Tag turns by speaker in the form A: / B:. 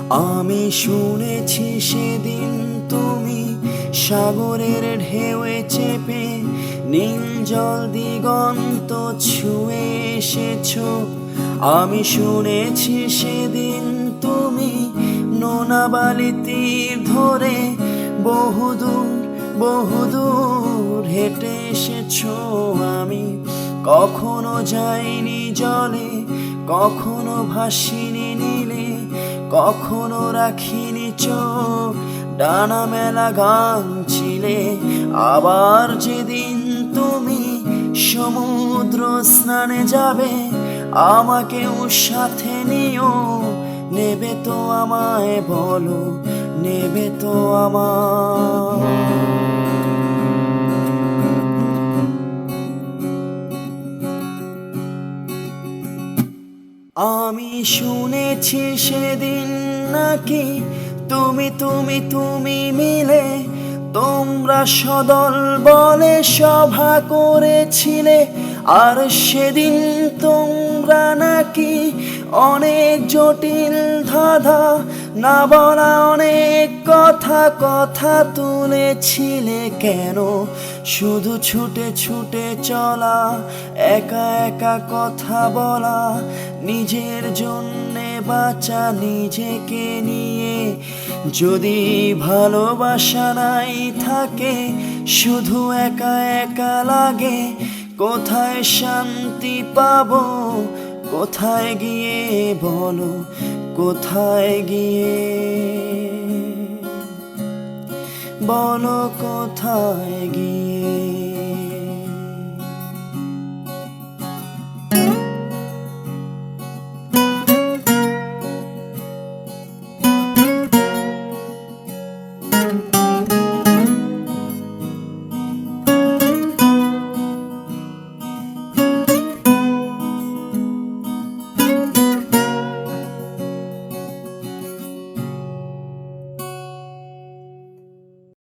A: আমি শুনেছি সেদিন তুমি সাগরের ঢেউয়ে চেপে নীল জল দিগন্ত ছুঁয়ে এসেছো। আমি শুনেছি সেদিন তুমি নোনা বালি তীর ধরে বহুদূর বহুদূর হেঁটে এসেছো। আমি কখনো যাইনি জলে, কখনো ভাসিনি নীলে, কখনো রাখিনি চোখ ডানা মেলা গান ছিলে। আবার যেদিন তুমি সমুদ্র স্নানে যাবে, আমাকেও সাথে নিও। নেবে তো আমায় বলো, নেবে তো আমায়? আমি শুনেছি সেদিন নাকি তুমি মিলে তোমরা সদল বলে সভা করেছিলে। আর সেদিন তোমরা নাকি অনেক জটিল ধাঁধা না বলা অনেক কথা তুলেছিলে। কেন শুধু ছুটে ছুটে চলা, একা একা কথা বলা, নিজের জন্যে বাঁচা নিজেকে নিয়ে? যদি ভালোবাসা নাই থাকে, শুধু একা একা লাগে, কোথায় শান্তি পাবো? কোথায় গিয়ে বলো, কোথায় গিয়ে বলো, কোথায় গিয়ে?